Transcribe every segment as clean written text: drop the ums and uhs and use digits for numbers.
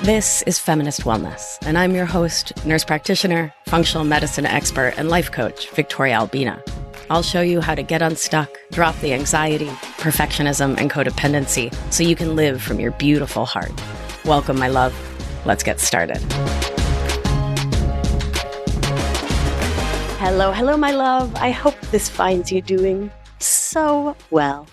This is Feminist Wellness, and I'm your host, nurse practitioner, functional medicine expert, and life coach, Victoria Albina. I'll show you how to get unstuck, drop the anxiety, perfectionism, and codependency so you can live from your beautiful heart. Welcome, my love. Let's get started. Hello, my love. I hope this finds you doing so well.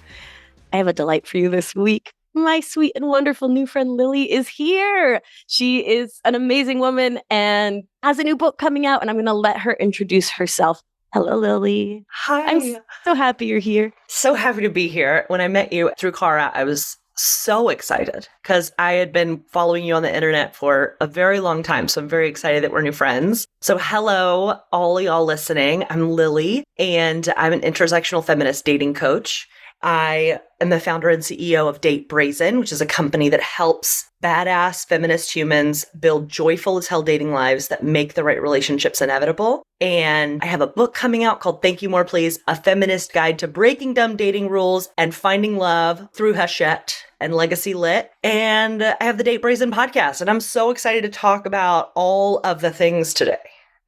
I have a delight for you this week. My sweet and wonderful new friend Lily is here. She is an amazing woman and has a new book coming out, and I'm going to let her introduce herself. Hello, Lily. Hi. I'm so happy you're here. So happy to be here. When I met you through Cara, I was so excited because I had been following you on the internet for a very long time. So I'm very excited that we're new friends. So hello, all y'all listening. I'm Lily, and I'm an intersectional feminist dating coach. I am the founder and CEO of Date Brazen, which is a company that helps badass feminist humans build joyful as hell dating lives that make the right relationships inevitable. And I have a book coming out called Thank You More Please, A Feminist Guide to Breaking Dumb Dating Rules and Finding Love Through Hachette and Legacy Lit. And I have the Date Brazen podcast, and I'm so excited to talk about all of the things today.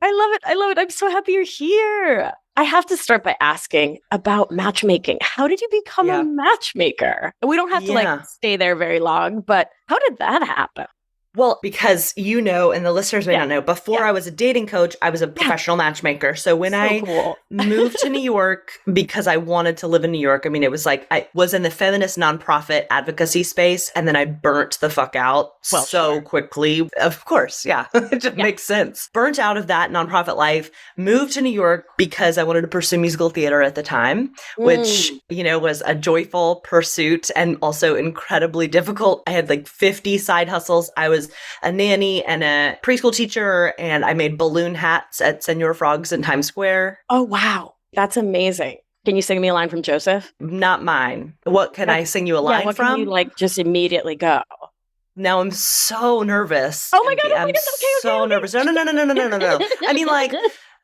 I love it. I'm so happy you're here. I have to start by asking about matchmaking. How did you become a matchmaker? We don't have to stay there very long, but how did that happen? Well, because you know, and the listeners may not know, before I was a dating coach, I was a professional matchmaker. So when I moved to New York, because I wanted to live in New York, I mean, it was like I was in the feminist nonprofit advocacy space, and then I burnt the fuck out quickly. Of course, it just makes sense. Burnt out of that nonprofit life, moved to New York because I wanted to pursue musical theater at the time, which, you know, was a joyful pursuit and also incredibly difficult. I had like 50 side hustles. I was a nanny and a preschool teacher, and I made balloon hats at Senor Frogs in Times Square. Oh, wow. That's amazing. Can you sing me a line from Joseph? Not mine. What can I sing you a line what from? Can you just immediately go? Now I'm so nervous. Oh my God. I'm so nervous. No. I mean, like,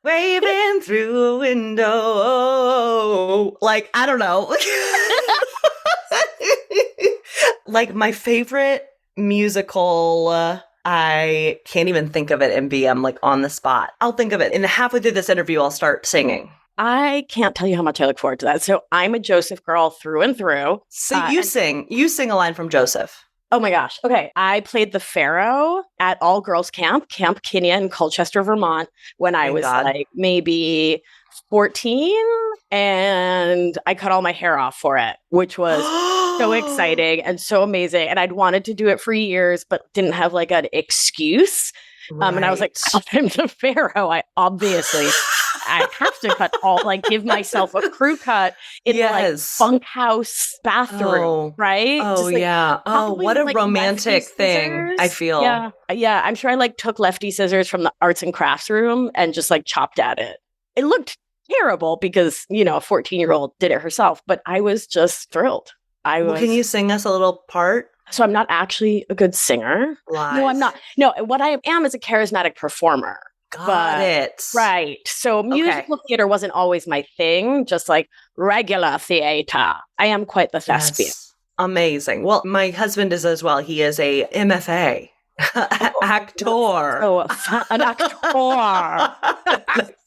waving through a window. Like, I don't know. Like, my favorite musical, I can't even think of it, MB. I'm like on the spot. I'll think of it. And halfway through this interview, I'll start singing. I can't tell you how much I look forward to that. So I'm a Joseph girl through and through. So you sing a line from Joseph. Oh my gosh. Okay. I played the Pharaoh at all girls camp, Camp Kenya in Colchester, Vermont, when I was like maybe 14, and I cut all my hair off for it, which was so exciting and so amazing. And I'd wanted to do it for years, but didn't have like an excuse. And I was like, I'm the Pharaoh. I have to cut all, like give myself a crew cut in the like bunkhouse bathroom, right? Oh, just, like, what a romantic thing, I feel. Yeah. I'm sure I like took lefty scissors from the arts and crafts room and just like chopped at it. It looked terrible because, you know, a 14-year-old did it herself, but I was just thrilled. Can you sing us a little part? So I'm not actually a good singer. Lies. No, I'm not. No, what I am is a charismatic performer. Got it. Right. So musical theater wasn't always my thing, just like regular theater. I am quite the thespian. Yes. Amazing. Well, my husband is as well. He is a MFA. Actor. An actor.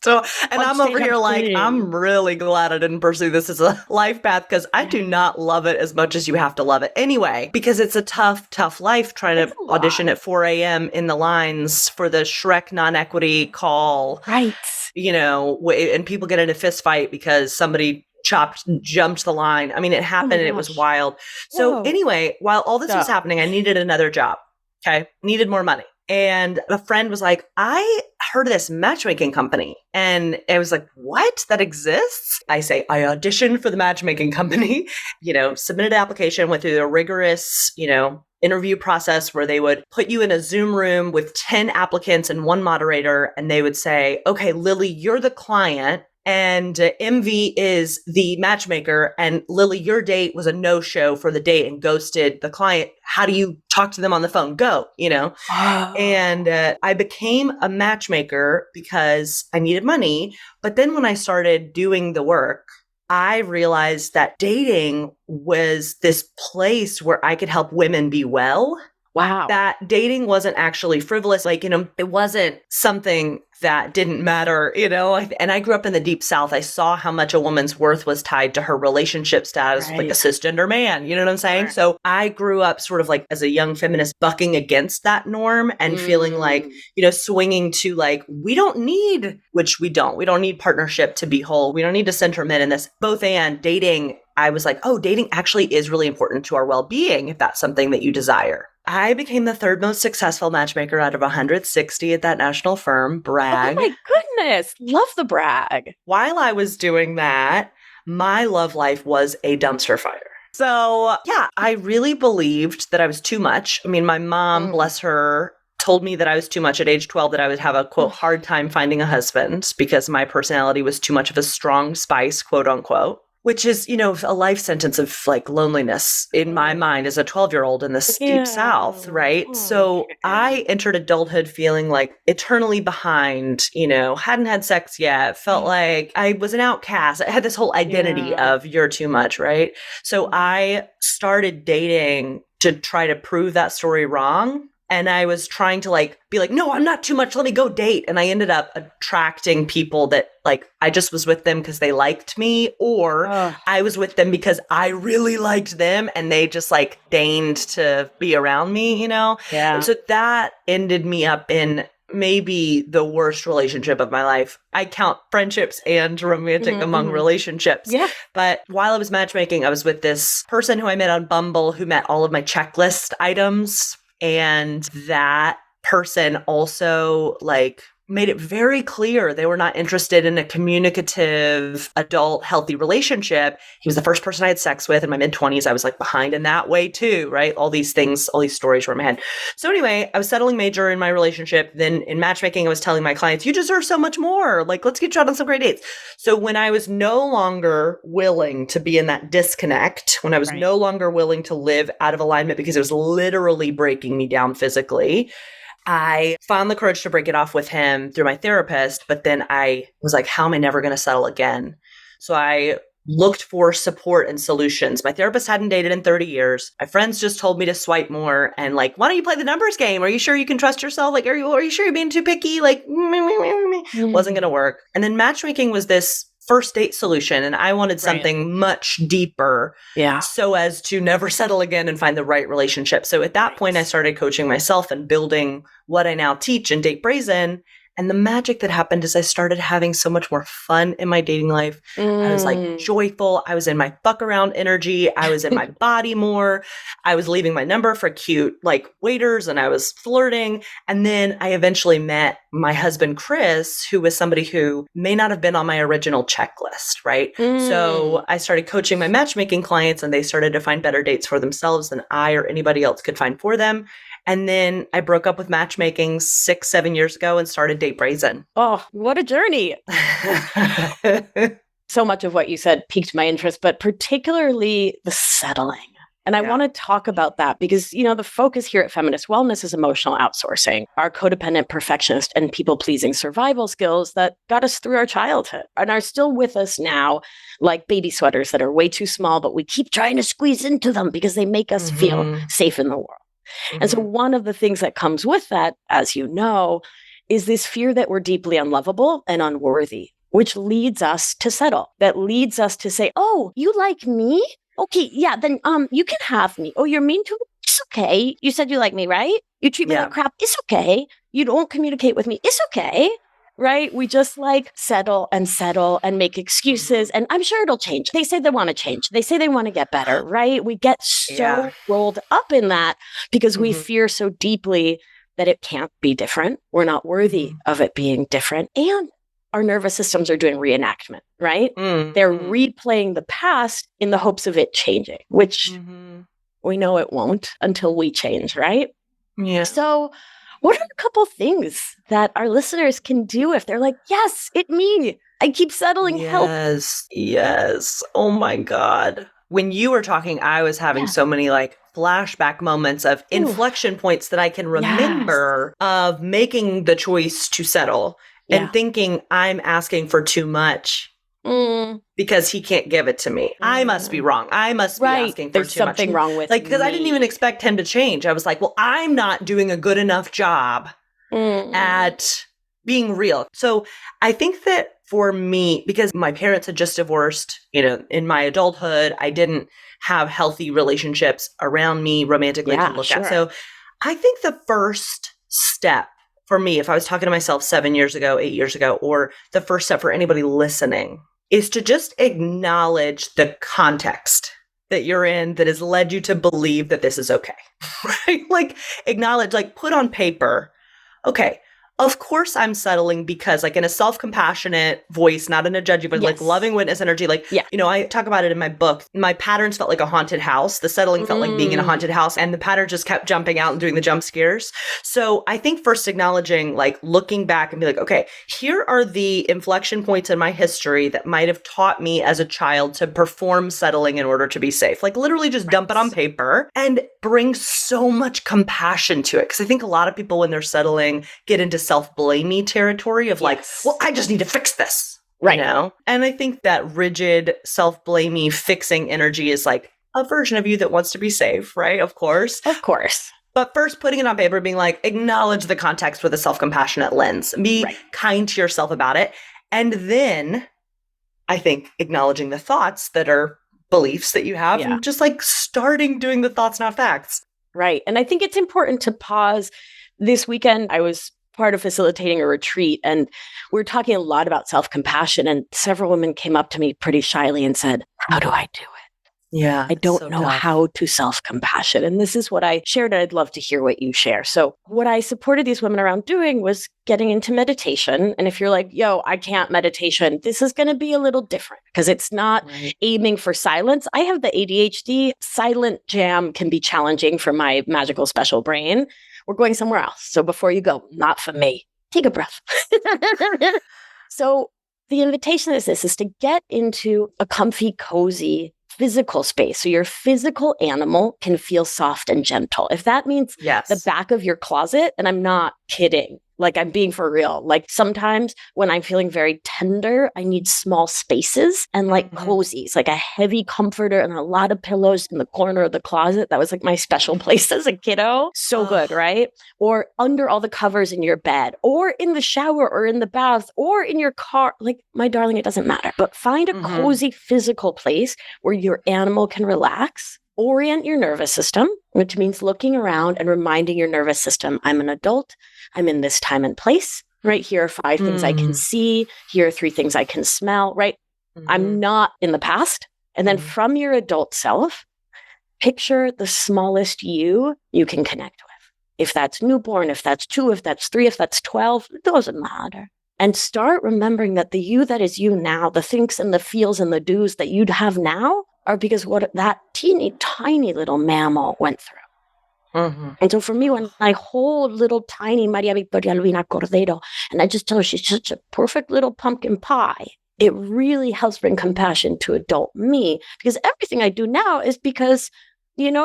And I'm over here like, I'm really glad I didn't pursue this as a life path because I do not love it as much as you have to love it anyway, because it's a tough life trying to audition at 4 a.m. in the lines for the Shrek non-equity call. Right. You know, and people get in a fist fight because somebody jumped the line. I mean, it happened and it was wild. So anyway, while all this was happening, I needed another job. Okay. Needed more money. And a friend was like, I heard of this matchmaking company. And I was like, what? That exists? I say, I auditioned for the matchmaking company, you know, submitted an application, went through the rigorous, you know, interview process where they would put you in a Zoom room with 10 applicants and one moderator. And they would say, okay, Lily, you're the client. And MV is the matchmaker, and Lily, your date was a no-show for the date and ghosted the client. How do you talk to them on the phone? Go, you know? And I became a matchmaker because I needed money. But then when I started doing the work, I realized that dating was this place where I could help women be well. Wow. That dating wasn't actually frivolous. Like, it wasn't something that didn't matter, and I grew up in the deep South. I saw how much a woman's worth was tied to her relationship status, like a cisgender man. You know what I'm saying? Sure. So I grew up sort of like as a young feminist bucking against that norm and feeling like, swinging to like, we don't need partnership to be whole. We don't need to center men in this. Both and dating, I was like, oh, dating actually is really important to our well-being if that's something that you desire. I became the third most successful matchmaker out of 160 at that national firm. Brag. Oh my goodness. Love the brag. While I was doing that, my love life was a dumpster fire. So yeah, I really believed that I was too much. I mean, my mom, bless her, told me that I was too much at age 12, that I would have a, quote, hard time finding a husband because my personality was too much of a strong spice, quote unquote. Which is, a life sentence of like loneliness in my mind as a 12-year-old in the deep South, right? So I entered adulthood feeling like eternally behind, hadn't had sex yet, felt like I was an outcast. I had this whole identity of you're too much, right? So I started dating to try to prove that story wrong. And I was trying to be like, no, I'm not too much. Let me go date. And I ended up attracting people that I just was with them because they liked me, or I was with them because I really liked them and they just deigned to be around me, Yeah. And so that ended me up in maybe the worst relationship of my life. I count friendships and romantic among relationships. Yeah. But while I was matchmaking, I was with this person who I met on Bumble who met all of my checklist items. And that person also made it very clear they were not interested in a communicative, adult, healthy relationship. He was the first person I had sex with in my mid-20s. I was behind in that way too, right? All these things, all these stories were in my head. So anyway, I was settling major in my relationship. Then in matchmaking, I was telling my clients, you deserve so much more. Let's get you out on some great dates. So when I was no longer willing to be in that disconnect, when I was no longer willing to live out of alignment because it was literally breaking me down physically, I found the courage to break it off with him through my therapist, but then I was like, how am I never going to settle again? So I looked for support and solutions. My therapist hadn't dated in 30 years. My friends just told me to swipe more and why don't you play the numbers game? Are you sure you can trust yourself? Are you sure you're being too picky? Wasn't going to work. And then matchmaking was this first date solution. And I wanted something much deeper so as to never settle again and find the right relationship. So at that point, I started coaching myself and building what I now teach in Date Brazen. And the magic that happened is I started having so much more fun in my dating life. I was joyful. I was in my fuck around energy. I was in my body more. I was leaving my number for cute waiters and I was flirting. And then I eventually met my husband, Chris, who was somebody who may not have been on my original checklist, right? So I started coaching my matchmaking clients and they started to find better dates for themselves than I or anybody else could find for them. And then I broke up with matchmaking 6-7 years ago and started Date Brazen. Oh, what a journey. So much of what you said piqued my interest, but particularly the settling. And I want to talk about that because, the focus here at Feminist Wellness is emotional outsourcing, our codependent, perfectionist, and people-pleasing survival skills that got us through our childhood and are still with us now, like baby sweaters that are way too small, but we keep trying to squeeze into them because they make us feel safe in the world. And so one of the things that comes with that, as you know, is this fear that we're deeply unlovable and unworthy, which leads us to settle, that leads us to say, oh, you like me? Okay, yeah, then you can have me. Oh, you're mean to me? It's okay. You said you like me, right? You treat me like crap. It's okay. You don't communicate with me. It's okay. Right? We just settle and make excuses. And I'm sure it'll change. They say they want to change. They say they want to get better, right? We get so rolled up in that because we fear so deeply that it can't be different. We're not worthy of it being different. And our nervous systems are doing reenactment, right? They're replaying the past in the hopes of it changing, which we know it won't until we change, right? Yeah. So what are a couple things that our listeners can do if they're like, yes, it me. I keep settling. Help. Yes. Oh my God. When you were talking, I was having so many flashback moments of inflection points that I can remember of making the choice to settle and thinking I'm asking for too much. because he can't give it to me. I must be wrong. I must be asking for There's too much. something wrong with because I didn't even expect him to change. I was like, well, I'm not doing a good enough job at being real. So I think that for me, because my parents had just divorced, in my adulthood, I didn't have healthy relationships around me romantically to look at. So I think the first step for me, if I was talking to myself 7 years ago, 8 years ago, or the first step for anybody listening, is to just acknowledge the context that you're in that has led you to believe that this is okay, right? Like acknowledge, like put on paper, okay, of course I'm settling because like in a self-compassionate voice, not in a judgy, but like loving witness energy. Like, I talk about it in my book. My patterns felt like a haunted house. The settling felt like being in a haunted house, and the pattern just kept jumping out and doing the jump scares. So I think first acknowledging, like looking back and be like, okay, here are the inflection points in my history that might have taught me as a child to perform settling in order to be safe. Like literally just dump it on paper and bring so much compassion to it. Because I think a lot of people when they're settling get into self-blamey territory of like, well, I just need to fix this, right? And I think that rigid, self-blamey, fixing energy is like a version of you that wants to be safe, right? Of course. But first putting it on paper, being like, acknowledge the context with a self-compassionate lens. Be kind to yourself about it. And then I think acknowledging the thoughts that are beliefs that you have and just like starting doing the thoughts, not facts. Right. And I think it's important to pause. This weekend, I was part of facilitating a retreat, and we were talking a lot about self-compassion, and several women came up to me pretty shyly and said, how do I do it? Yeah. I don't know how to self-compassion. And this is what I shared, and I'd love to hear what you share. So what I supported these women around doing was getting into meditation. And if you're like, yo, I can't meditation, this is going to be a little different because it's not aiming for silence. I have the ADHD. Silent jam can be challenging for my magical special brain. We're going somewhere else. So before you go, not for me, take a breath. So the invitation is to get into a comfy, cozy physical space. So your physical animal can feel soft and gentle. If that means the back of your closet, and I'm not kidding, like I'm being for real. Like sometimes when I'm feeling very tender, I need small spaces and like cozies, like a heavy comforter and a lot of pillows in the corner of the closet. That was like my special place as a kiddo. So good, right? Or under all the covers in your bed, or in the shower, or in the bath, or in your car. Like, my darling, it doesn't matter. But find a cozy physical place where your animal can relax. Orient your nervous system, which means looking around and reminding your nervous system, I'm an adult. I'm in this time and place, right? Here are 5 things I can see. Here are 3 things I can smell, right? I'm not in the past. And then from your adult self, picture the smallest you can connect with. If that's newborn, if that's 2, if that's 3, if that's 12, it doesn't matter. And start remembering that the you that is you now, the thinks and the feels and the do's that you'd have now are because what that teeny tiny little mammal went through. And so for me, when I hold little tiny Maria Victoria Albina Cordero, and I just tell her she's such a perfect little pumpkin pie, it really helps bring compassion to adult me, because everything I do now is because,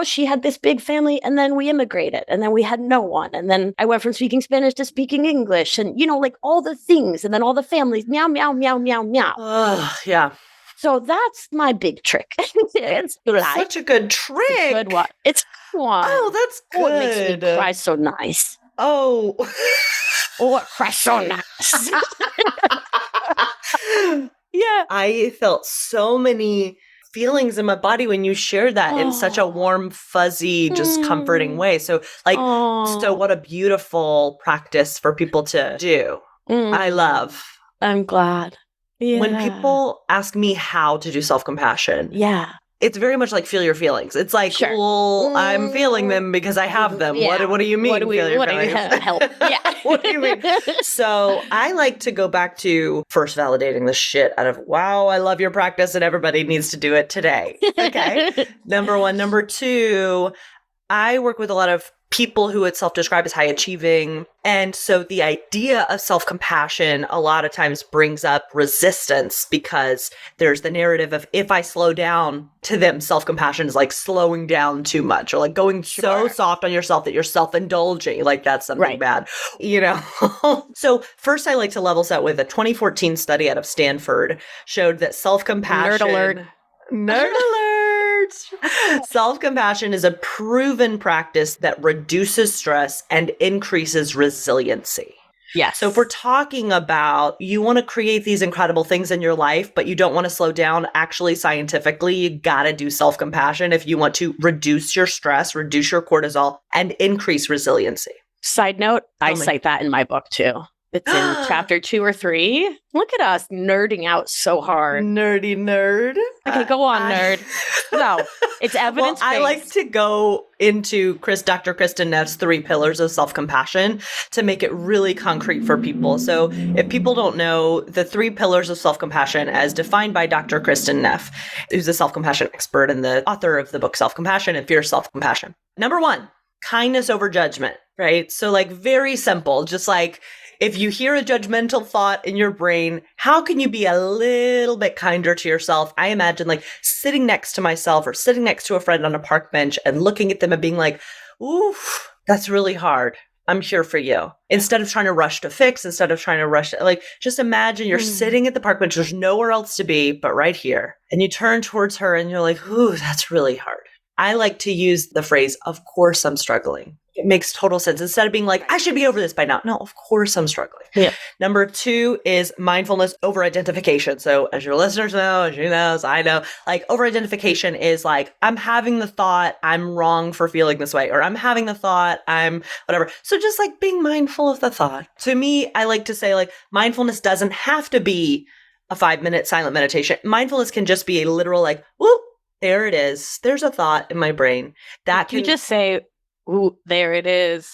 she had this big family, and then we immigrated, and then we had no one. And then I went from speaking Spanish to speaking English, and, like all the things, and then all the families, meow, meow, meow, meow, meow. Yeah. So that's my big trick. It's such a good trick. It's a good one. It's one. Oh, that's good. Oh, it makes me cry so nice. Oh. Oh, it cries so nice. Yeah. I felt so many feelings in my body when you shared that in such a warm, fuzzy, just comforting way. So so what a beautiful practice for people to do. I love. I'm glad. Yeah. When people ask me how to do self-compassion, it's very much like feel your feelings. It's like, well, I'm feeling them because I have them. Yeah. What do you mean? Feel your feelings? Help? Yeah. What do you mean? So I like to go back to first validating the shit out of, wow, I love your practice and everybody needs to do it today. Okay. Number 1. Number 2, I work with a lot of people who would self-describe as high achieving. And so the idea of self-compassion a lot of times brings up resistance because there's the narrative of if I slow down, to them, self-compassion is like slowing down too much or like going so soft on yourself that you're self-indulging. Like that's something bad, you know? So first I like to level set with a 2014 study out of Stanford showed that self-compassion— Nerd alert! Self-compassion is a proven practice that reduces stress and increases resiliency. Yes. So if we're talking about you want to create these incredible things in your life, but you don't want to slow down, actually scientifically, you got to do self-compassion if you want to reduce your stress, reduce your cortisol, and increase resiliency. Side note, I cite that in my book too. It's in chapter 2 or 3. Look at us nerding out so hard. Nerdy nerd. Okay, go on, nerd. No, it's evidence-based. Well, I like to go into Dr. Kristen Neff's 3 pillars of self-compassion to make it really concrete for people. So if people don't know the 3 pillars of self-compassion as defined by Dr. Kristen Neff, who's a self-compassion expert and the author of the book Self-Compassion and Fierce Self-Compassion. Number 1, kindness over judgment, right? So like very simple, just like if you hear a judgmental thought in your brain, how can you be a little bit kinder to yourself? I imagine like sitting next to myself or sitting next to a friend on a park bench and looking at them and being like, oof, that's really hard. I'm here for you. Instead of trying to rush to fix, instead of trying to rush, like just imagine you're sitting at the park bench. There's nowhere else to be but right here. And you turn towards her and you're like, ooh, that's really hard. I like to use the phrase, of course I'm struggling. It makes total sense. Instead of being like, I should be over this by now. No, of course I'm struggling. Yeah. Number 2 is mindfulness over identification. So as your listeners know, as you know, as I know, like over identification is like, I'm having the thought I'm wrong for feeling this way, or I'm having the thought I'm whatever. So just like being mindful of the thought. To me, I like to say like mindfulness doesn't have to be a 5-minute silent meditation. Mindfulness can just be a literal like, whoop, there it is. There's a thought in my brain. That can you just say, ooh, there it is.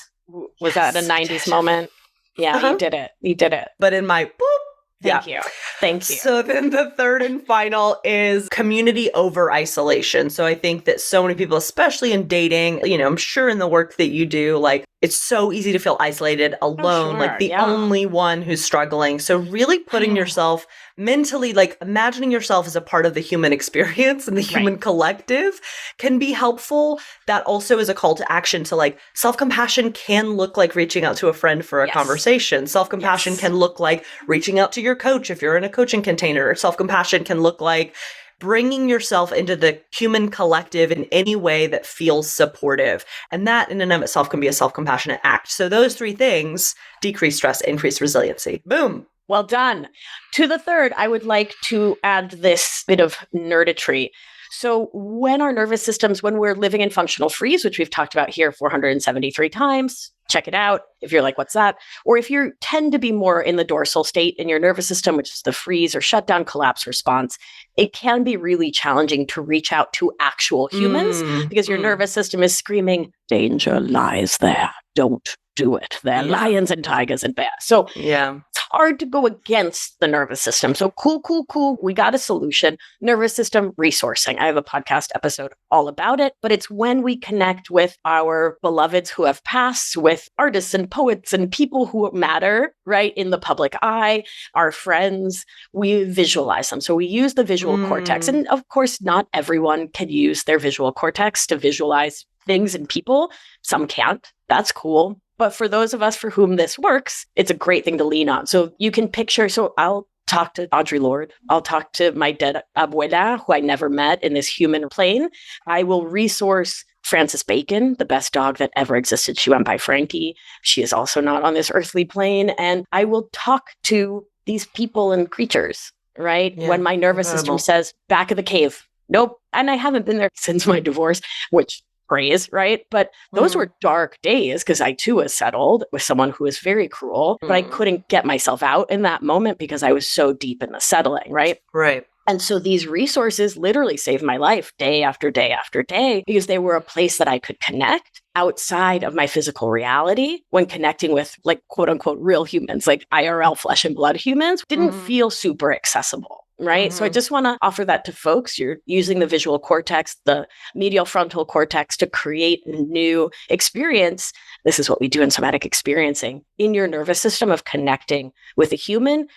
Was that a 90s moment? Yeah, you did it. You did it. But in my boop. Thank you. Thank you. So then the third and final is community over isolation. So I think that so many people, especially in dating, you know, I'm sure in the work that you do, like it's so easy to feel isolated, alone, like the only one who's struggling. So really putting yourself mentally, like imagining yourself as a part of the human experience and the human collective can be helpful. That also is a call to action to like self-compassion can look like reaching out to a friend for a conversation. Self-compassion can look like reaching out to your coach if you're in a coaching container. Self-compassion can look like bringing yourself into the human collective in any way that feels supportive. And that in and of itself can be a self-compassionate act. So those 3 things, decrease stress, increase resiliency. Boom. Well done. To the third, I would like to add this bit of nerditry. So when our nervous systems, when we're living in functional freeze, which we've talked about here 473 times, check it out if you're like, what's that? Or if you tend to be more in the dorsal state in your nervous system, which is the freeze or shutdown collapse response, it can be really challenging to reach out to actual humans because your nervous system is screaming, danger lies there. Don't do it. There are lions and tigers and bears. So it's hard to go against the nervous system. So cool. We got a solution. Nervous system resourcing. I have a podcast episode all about it, but it's when we connect with our beloveds who have passed, with artists and poets and people who matter, right, in the public eye, our friends, we visualize them. So we use the visual cortex. And of course, not everyone can use their visual cortex to visualize things and people. Some can't. That's cool. But for those of us for whom this works, it's a great thing to lean on. So you can picture, so I'll talk to Audre Lorde. I'll talk to my dead abuela, who I never met in this human plane. I will resource Frances Bacon, the best dog that ever existed. She went by Frankie. She is also not on this earthly plane. And I will talk to these people and creatures, right? When my nervous system says, back of the cave. Nope. And I haven't been there since my divorce, which praise, right? But those were dark days because I too was settled with someone who was very cruel, but I couldn't get myself out in that moment because I was so deep in the settling, right? Right. And so these resources literally saved my life day after day after day because they were a place that I could connect outside of my physical reality when connecting with like quote unquote real humans, like IRL flesh and blood humans didn't feel super accessible. right? So I just want to offer that to folks. You're using the visual cortex, the medial frontal cortex to create a new experience. This is what we do in somatic experiencing in your nervous system of connecting with a human.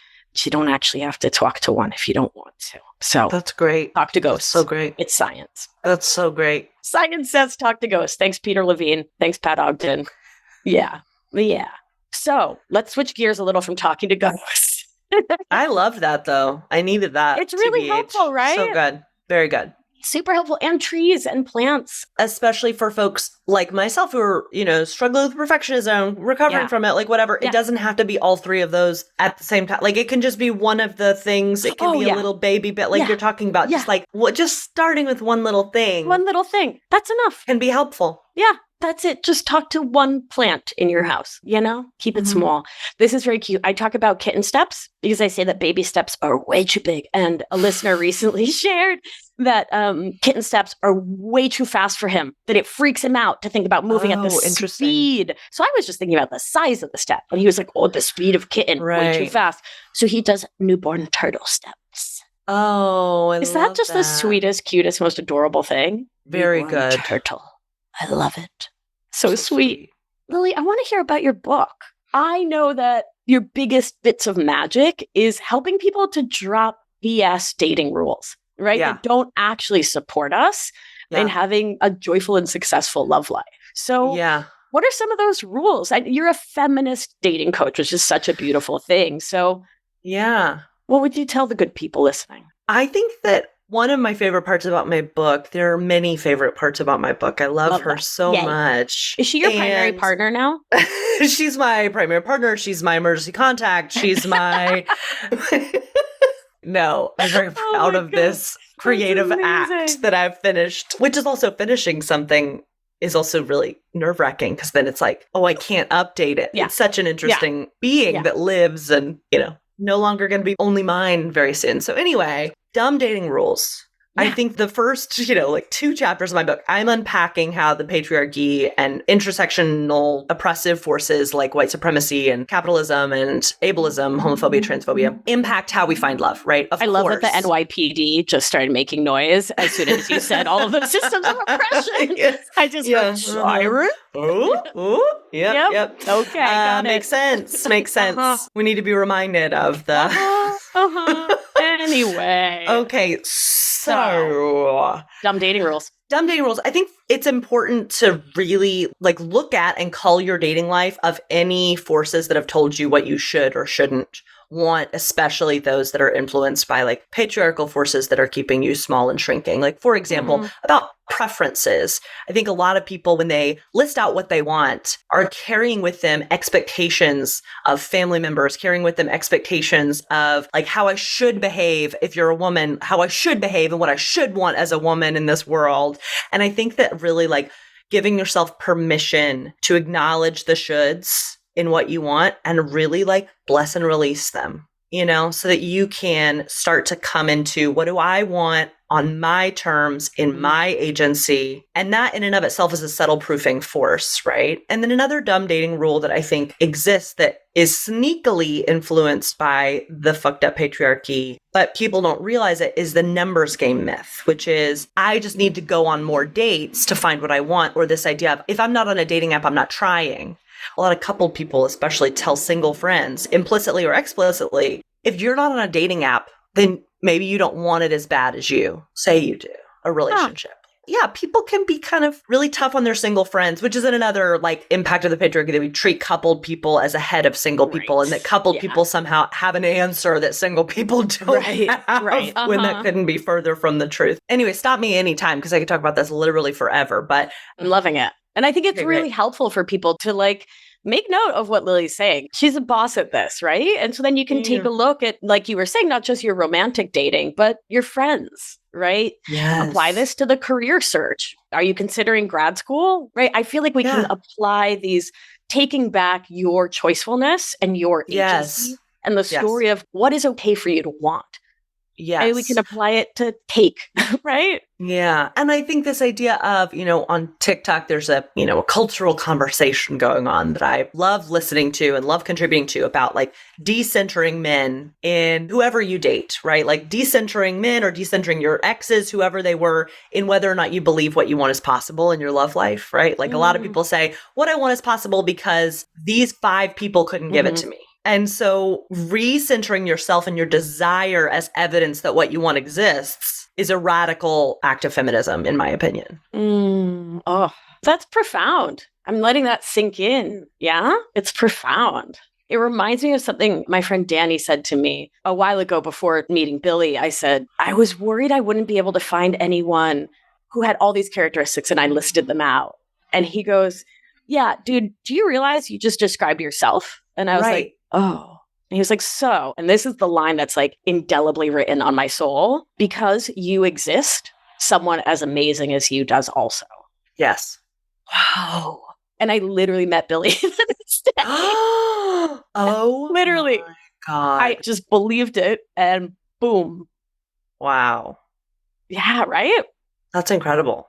You don't actually have to talk to one if you don't want to. So that's great. Talk to ghosts. That's so great. It's science. That's so great. Science says talk to ghosts. Thanks, Peter Levine. Thanks, Pat Ogden. Yeah. So let's switch gears a little from talking to ghosts. I love that, though. I needed that. It's really helpful, right? So good. Very good. Super helpful. And trees and plants. Especially for folks like myself who are, struggling with perfectionism, recovering from it, like whatever. It doesn't have to be all three of those at the same time. Like it can just be one of the things. It can be a little baby bit like you're talking about. Just like just starting with one little thing. One little thing. That's enough. Can be helpful. Yeah. That's it. Just talk to one plant in your house, keep it small. This is very cute. I talk about kitten steps because I say that baby steps are way too big. And a listener recently shared that kitten steps are way too fast for him, that it freaks him out to think about moving at the speed. So I was just thinking about the size of the step. And he was like, the speed of kitten, way too fast. So he does newborn turtle steps. Oh, Is that just the sweetest, cutest, most adorable thing? Very newborn good. Turtle. I love it. So sweet. Lily, I want to hear about your book. I know that your biggest bits of magic is helping people to drop BS dating rules, right? That don't actually support us in having a joyful and successful love life. So what are some of those rules? You're a feminist dating coach, which is such a beautiful thing. So what would you tell the good people listening? I think that one of my favorite parts about my book, there are many favorite parts about my book. I love her so much. Is she your primary partner now? She's my primary partner. She's my emergency contact. She's my... No, I'm very proud of this creative act that I've finished, which is also finishing something is also really nerve-wracking because then it's like, I can't update it. It's such an interesting being that lives and, no longer going to be only mine very soon. So anyway, dumb dating rules. I think the first, 2 chapters of my book, I'm unpacking how the patriarchy and intersectional oppressive forces like white supremacy and capitalism and ableism, homophobia, transphobia impact how we find love, right? I love that the NYPD just started making noise as soon as you said all of the systems of oppression. I just heard siren. Yep. Okay, makes sense. Makes sense. We need to be reminded of the... Anyway. Okay, so dumb dating rules. Dumb dating rules. I think it's important to really look at and cull your dating life of any forces that have told you what you should or shouldn't want, especially those that are influenced by patriarchal forces that are keeping you small and shrinking. For example, about preferences. I think a lot of people, when they list out what they want, are carrying with them expectations of family members, carrying with them expectations of how I should behave if you're a woman, how I should behave and what I should want as a woman in this world. And I think that really giving yourself permission to acknowledge the shoulds in what you want and really bless and release them, so that you can start to come into what do I want on my terms in my agency. And that in and of itself is a settle proofing force, right? And then another dumb dating rule that I think exists that is sneakily influenced by the fucked up patriarchy, but people don't realize it, is the numbers game myth, which is I just need to go on more dates to find what I want, or this idea of if I'm not on a dating app, I'm not trying. A lot of coupled people especially tell single friends implicitly or explicitly, if you're not on a dating app, then maybe you don't want it as bad as you say you do, a relationship. Yeah, people can be kind of really tough on their single friends, which is another impact of the patriarchy, that we treat coupled people as ahead of single people, and that coupled people somehow have an answer that single people don't have, when that couldn't be further from the truth. Anyway, stop me anytime because I could talk about this literally forever, but I'm loving it. And I think it's really helpful for people to make note of what Lily's saying. She's a boss at this, right? And so then you can take a look at, like you were saying, not just your romantic dating, but your friends, right? Yes. Apply this to the career search. Are you considering grad school, right? I feel like we can apply these, taking back your choicefulness and your agency and the story of what is okay for you to want. Yes. And we can apply it to take, right? Yeah. And I think this idea of, on TikTok, there's a cultural conversation going on that I love listening to and love contributing to about like decentering men in whoever you date, right? Like decentering men or decentering your exes, whoever they were, in whether or not you believe what you want is possible in your love life, right? Like a lot of people say, what I want is possible because these 5 people couldn't give it to me. And so recentering yourself and your desire as evidence that what you want exists is a radical act of feminism, in my opinion. Oh, that's profound. I'm letting that sink in. Yeah, it's profound. It reminds me of something my friend Danny said to me a while ago before meeting Billy. I said, I was worried I wouldn't be able to find anyone who had all these characteristics, and I listed them out. And he goes, yeah, dude, do you realize you just described yourself? And I was like, oh. And he was like, so, and this is the line that's like indelibly written on my soul, because you exist, someone as amazing as you does also. Yes. Wow. And I literally met Billy the next day. Oh, literally. My God. I just believed it and boom. Wow. Yeah, right? That's incredible.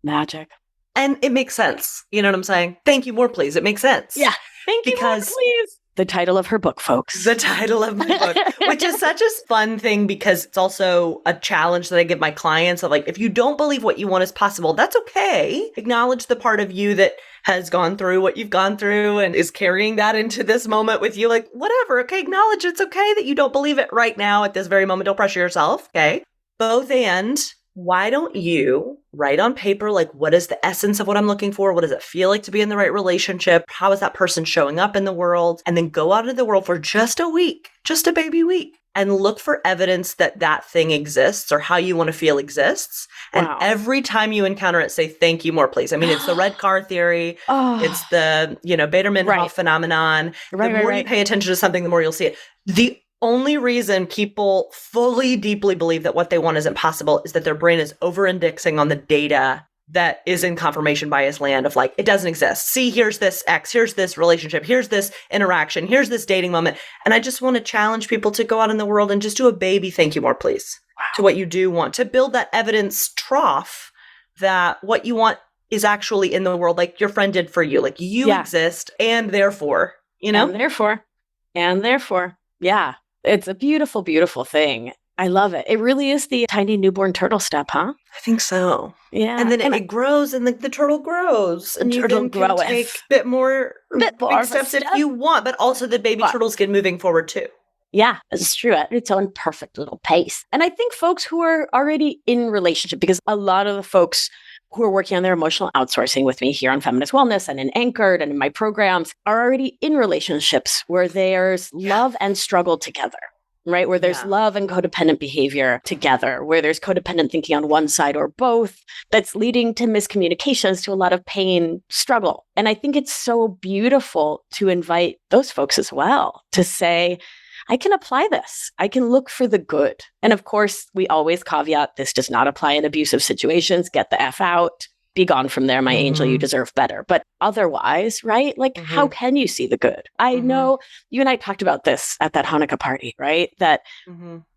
Magic. And it makes sense. You know what I'm saying? Thank you more, please. It makes sense. Yeah. Thank you more, please. The title of her book, folks. The title of my book, which is such a fun thing because it's also a challenge that I give my clients of like, if you don't believe what you want is possible, that's okay. Acknowledge the part of you that has gone through what you've gone through and is carrying that into this moment with you. Like, whatever. Okay. Acknowledge it's okay that you don't believe it right now at this very moment. Don't pressure yourself. Okay. Both and. Why don't you write on paper, like, what is the essence of what I'm looking for? What does it feel like to be in the right relationship? How is that person showing up in the world? And then go out into the world for just a week, just a baby week, and look for evidence that that thing exists or how you want to feel exists. And every time you encounter it, say, thank you more, please. I mean, it's the red car theory. It's the, Bader-Meinhof phenomenon. The more you pay attention to something, the more you'll see it. The only reason people fully, deeply believe that what they want isn't possible is that their brain is over-indexing on the data that is in confirmation bias land of like, it doesn't exist. See, here's this X, here's this relationship, here's this interaction, here's this dating moment. And I just want to challenge people to go out in the world and just do a baby thank you more, please, to what you do want, to build that evidence trough that what you want is actually in the world, like your friend did for you. Like you exist and therefore, And therefore. Yeah. It's a beautiful, beautiful thing. I love it. It really is the tiny newborn turtle step, huh? I think so. Yeah. And then it grows and the turtle grows. And you then can take a bit more big steps if you want, but also the baby turtles get moving forward too. Yeah, it's true at its own perfect little pace. And I think folks who are already in relationship, because a lot of the folks who are working on their emotional outsourcing with me here on Feminist Wellness and in Anchored and in my programs are already in relationships where there's love and struggle together, right? Where there's love and codependent behavior together, where there's codependent thinking on one side or both that's leading to miscommunications, to a lot of pain, struggle. And I think it's so beautiful to invite those folks as well to say, I can apply this. I can look for the good. And of course, we always caveat, this does not apply in abusive situations. Get the F out. Be gone from there, my angel. You deserve better. But otherwise, right? Like, how can you see the good? I know you and I talked about this at that Hanukkah party, right? That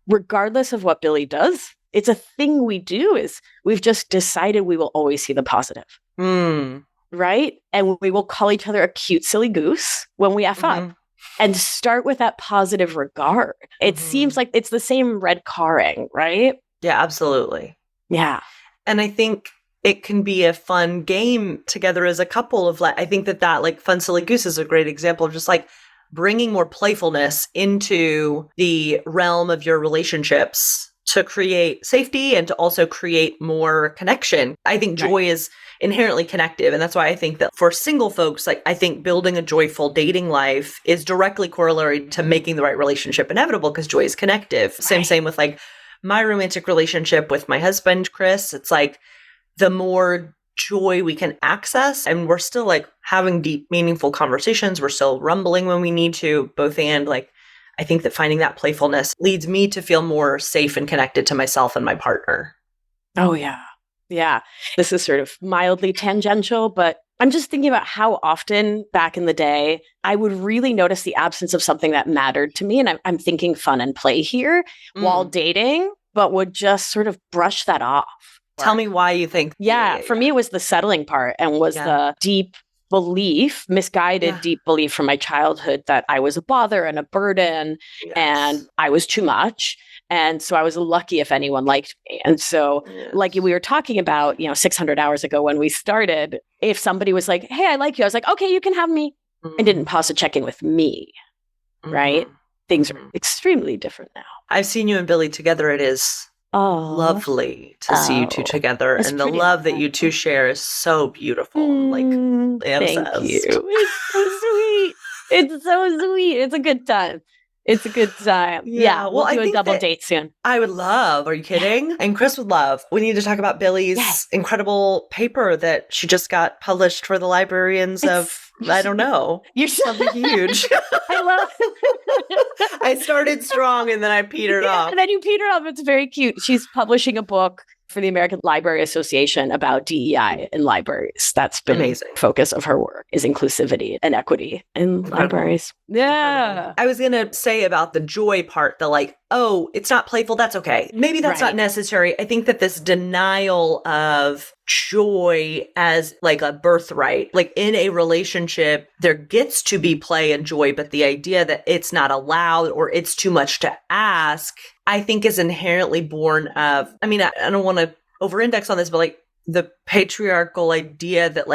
regardless of what Billy does, it's a thing we do is we've just decided we will always see the positive. Right? And we will call each other a cute, silly goose when we F up. And start with that positive regard. It seems like it's the same red carring, right? Yeah, absolutely. Yeah. And I think it can be a fun game together as a couple of like, I think that like fun, silly goose is a great example of just like bringing more playfulness into the realm of your relationships to create safety and to also create more connection. I think joy is inherently connective. And that's why I think that for single folks, like I think building a joyful dating life is directly corollary to making the right relationship inevitable because joy is connective. Same with like my romantic relationship with my husband, Chris. It's like the more joy we can access, and we're still like having deep, meaningful conversations. We're still rumbling when we need to, both and like, I think that finding that playfulness leads me to feel more safe and connected to myself and my partner. Oh, yeah. Yeah. This is sort of mildly tangential, but I'm just thinking about how often back in the day, I would really notice the absence of something that mattered to me. And I'm thinking fun and play here while dating, but would just sort of brush that off. Tell me why you think. Yeah. For me, it was the settling part and was the deep belief, misguided deep belief from my childhood that I was a bother and a burden and I was too much. And so I was lucky if anyone liked me. And so like we were talking about, 600 hours ago when we started, if somebody was like, hey, I like you, I was like, okay, you can have me. And didn't pause to check in with me. Right? Things are extremely different now. I've seen you and Billy together. It is lovely to see you two together. And the love that you two share is so beautiful. Thank you. It's so sweet. It's so sweet. It's a good time. It's a good time. Yeah. We'll do a double date soon. I would love. Are you kidding? And Chris would love. We need to talk about Billy's incredible paper that she just got published for the librarians of, I don't know. You're something huge. I love it. I started strong and then I petered off. And then you petered off. It's very cute. She's publishing a book for the American Library Association about DEI in libraries. That's been amazing. Focus of her work is inclusivity and equity in libraries. Yeah. Incredible. I was going to say about the joy part, it's not playful. That's okay. Maybe that's not necessary. I think that this denial of joy as like a birthright, like in a relationship, there gets to be play and joy, but the idea that it's not allowed or it's too much to ask, I think is inherently born of, I don't want to over-index on this, but the patriarchal idea that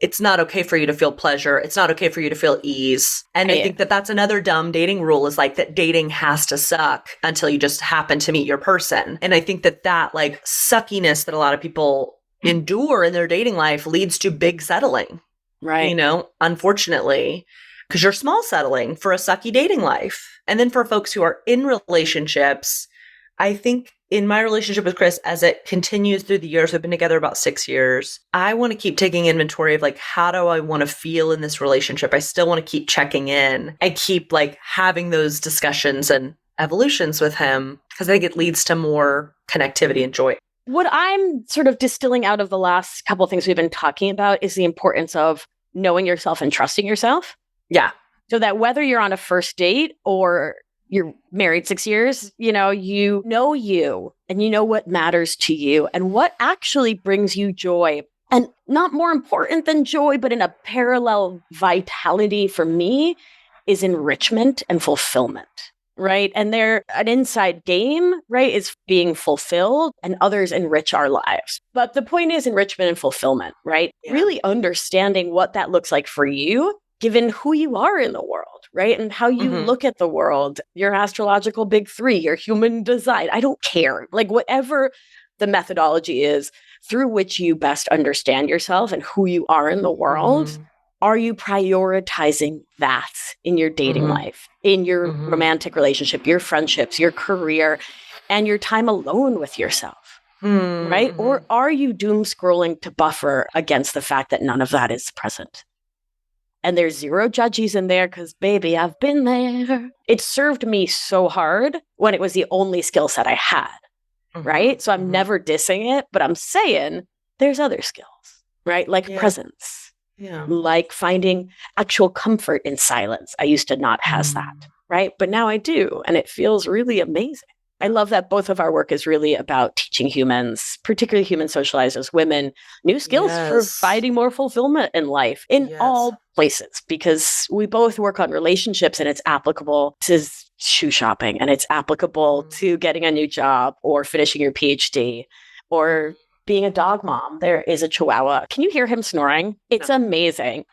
it's not okay for you to feel pleasure. It's not okay for you to feel ease. And I think that that's another dumb dating rule is that dating has to suck until you just happen to meet your person. And I think that suckiness that a lot of people endure in their dating life leads to big settling. Right. Unfortunately, because you're small settling for a sucky dating life. And then for folks who are in relationships, I think in my relationship with Chris, as it continues through the years, we've been together about 6 years, I want to keep taking inventory of how do I want to feel in this relationship? I still want to keep checking in and keep having those discussions and evolutions with him because I think it leads to more connectivity and joy. What I'm sort of distilling out of the last couple of things we've been talking about is the importance of knowing yourself and trusting yourself. Yeah. So that whether you're on a first date or you're married 6 years, you know you and you know what matters to you and what actually brings you joy. And not more important than joy, but in a parallel vitality for me is enrichment and fulfillment. Right. And they're an inside game, right, is being fulfilled and others enrich our lives. But the point is enrichment and fulfillment, right? Yeah. Really understanding what that looks like for you, given who you are in the world, right? And how you look at the world, your astrological big three, your human design. I don't care. Whatever the methodology is through which you best understand yourself and who you are in the world. Are you prioritizing that in your dating life, in your romantic relationship, your friendships, your career, and your time alone with yourself, right? Or are you doom scrolling to buffer against the fact that none of that is present? And there's zero judges in there because, baby, I've been there. It served me so hard when it was the only skill set I had, right? So I'm never dissing it, but I'm saying there's other skills, right? Presence. Yeah. Like finding actual comfort in silence. I used to not have that, right? But now I do, and it feels really amazing. I love that both of our work is really about teaching humans, particularly human socialized as women, new skills for finding more fulfillment in life in all places, because we both work on relationships and it's applicable to shoe shopping and it's applicable to getting a new job or finishing your PhD or being a dog mom. There is a Chihuahua. Can you hear him snoring? It's amazing.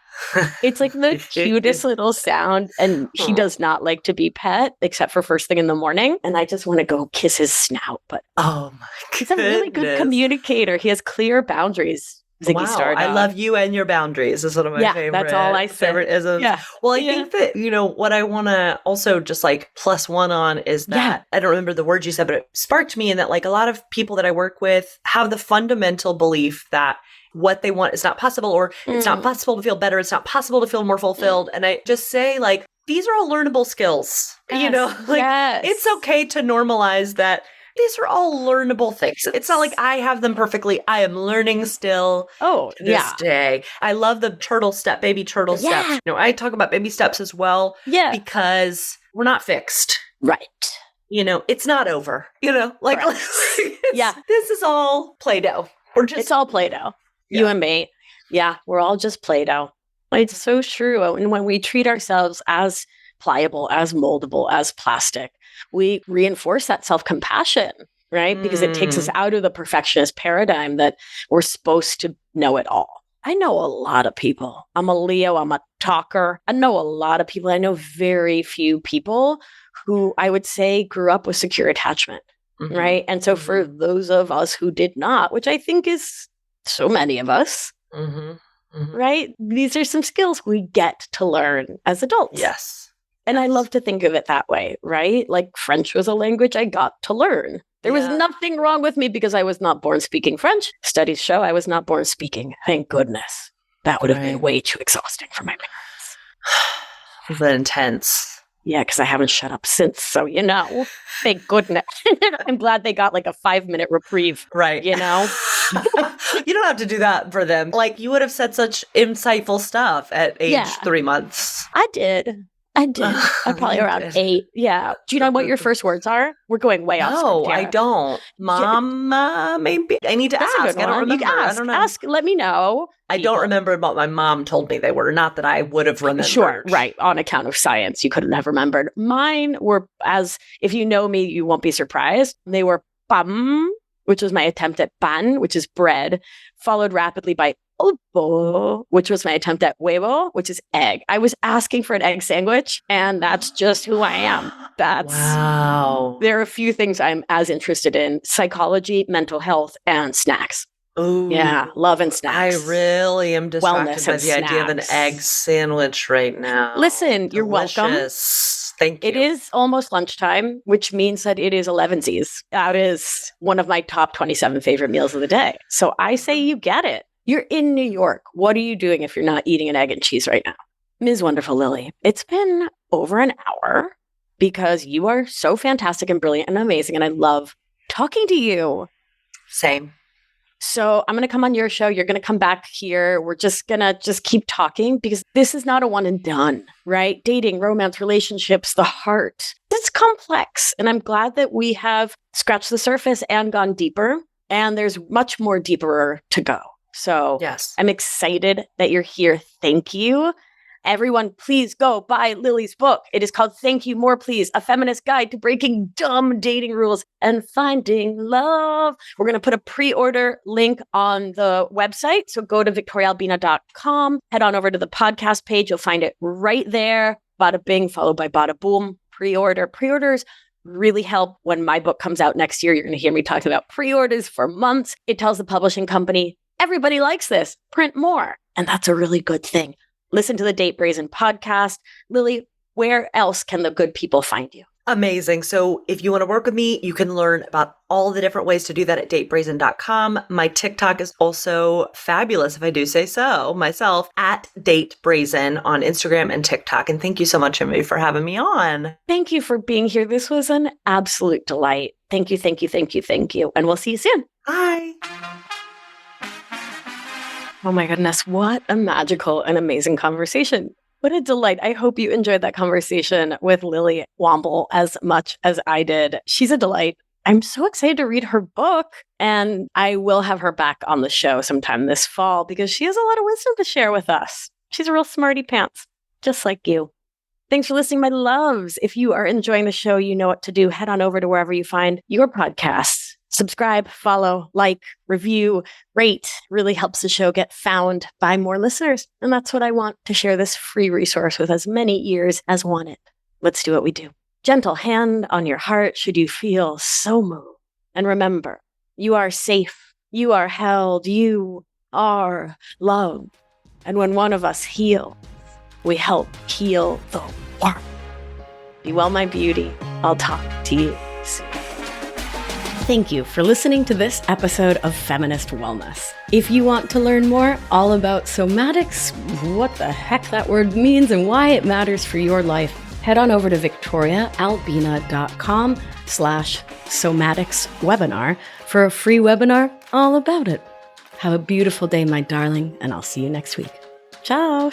It's the cutest little sound. And he does not like to be pet, except for first thing in the morning. And I just want to go kiss his snout. But oh my goodness. He's a really good communicator. He has clear boundaries. Ziggy Stardust. I love you and your boundaries is one of my favorite. That's all I say. Favorite isms. Yeah. Well, I think that, what I want to also just plus one on is that, I don't remember the words you said, but it sparked me in that a lot of people that I work with have the fundamental belief that what they want is not possible, or it's not possible to feel better. It's not possible to feel more fulfilled. And I just say these are all learnable skills, it's okay to normalize that. these are all learnable things. It's not like I have them perfectly. I am learning still to this day. I love the baby turtle steps. I talk about baby steps as well because we're not fixed. Right. It's not over, this is all Play-Doh. It's all Play-Doh. You and me. Yeah, we're all just Play-Doh. It's so true. And when we treat ourselves as pliable, as moldable, as plastic, we reinforce that self-compassion, right? Because it takes us out of the perfectionist paradigm that we're supposed to know it all. I know a lot of people. I'm a Leo. I'm a talker. I know a lot of people. I know very few people who I would say grew up with secure attachment, right? And so for those of us who did not, which I think is so many of us, right? These are some skills we get to learn as adults. Yes. And I love to think of it that way, right? Like French was a language I got to learn. There was nothing wrong with me because I was not born speaking French. Studies show I was not born speaking. Thank goodness. That would have been way too exhausting for my parents. It's been intense. Yeah, because I haven't shut up since. So, thank goodness. I'm glad they got like a 5-minute reprieve. Right. You don't have to do that for them. Like you would have said such insightful stuff at age 3 months. I did. I'm probably around 8. Yeah. Do you know what your first words are? We're going way off. No, I don't. Mama, maybe. I need to ask. I don't remember. You can ask. I don't know. Ask. Let me know. I don't remember what my mom told me they were. Not that I would have remembered. Sure. Right. On account of science, you couldn't have remembered. Mine were, if you know me, you won't be surprised. They were pam, which was my attempt at pan, which is bread, followed rapidly by ovo, which was my attempt at huevo, which is egg. I was asking for an egg sandwich, and that's just who I am. Wow. There are a few things I'm as interested in: psychology, mental health, and snacks. Ooh. Yeah, love and snacks. I really am distracted by the idea of an egg sandwich right now. Listen, you're welcome. Thank you. It is almost lunchtime, which means that it is 11sies. That is one of my top 27 favorite meals of the day. So I say you get it. You're in New York. What are you doing if you're not eating an egg and cheese right now? Ms. Wonderful Lily, it's been over an hour because you are so fantastic and brilliant and amazing, and I love talking to you. Same. So I'm going to come on your show. You're going to come back here. We're just going to keep talking because this is not a one and done, right? Dating, romance, relationships, the heart. It's complex. And I'm glad that we have scratched the surface and gone deeper. And there's much more deeper to go. So yes. I'm excited that you're here. Thank you. Everyone, please go buy Lily's book. It is called Thank You More Please, A Feminist Guide to Breaking Dumb Dating Rules and Finding Love. We're going to put a pre-order link on the website. So go to victoriaalbina.com, head on over to the podcast page. You'll find it right there. Bada bing, followed by bada boom. Pre-order. Pre-orders really help when my book comes out next year. You're going to hear me talking about pre-orders for months. It tells the publishing company, everybody likes this, print more. And that's a really good thing. Listen to the Date Brazen podcast. Lily, where else can the good people find you? Amazing. So if you want to work with me, you can learn about all the different ways to do that at datebrazen.com. My TikTok is also fabulous, if I do say so myself, at Date Brazen on Instagram and TikTok. And thank you so much, Emily, for having me on. Thank you for being here. This was an absolute delight. Thank you, thank you, thank you, thank you. And we'll see you soon. Bye. Oh my goodness, what a magical and amazing conversation. What a delight. I hope you enjoyed that conversation with Lily Womble as much as I did. She's a delight. I'm so excited to read her book, and I will have her back on the show sometime this fall because she has a lot of wisdom to share with us. She's a real smarty pants, just like you. Thanks for listening, my loves. If you are enjoying the show, you know what to do. Head on over to wherever you find your podcasts. Subscribe, follow, like, review, rate. Really helps the show get found by more listeners. And that's what I want, to share this free resource with as many ears as want it. Let's do what we do. Gentle hand on your heart should you feel so moved. And remember, you are safe. You are held. You are loved. And when one of us heals, we help heal the world. Be well, my beauty. I'll talk to you soon. Thank you for listening to this episode of Feminist Wellness. If you want to learn more all about somatics, what the heck that word means and why it matters for your life, head on over to victoriaalbina.com/ Somatics webinar for a free webinar all about it. Have a beautiful day, my darling, and I'll see you next week. Ciao!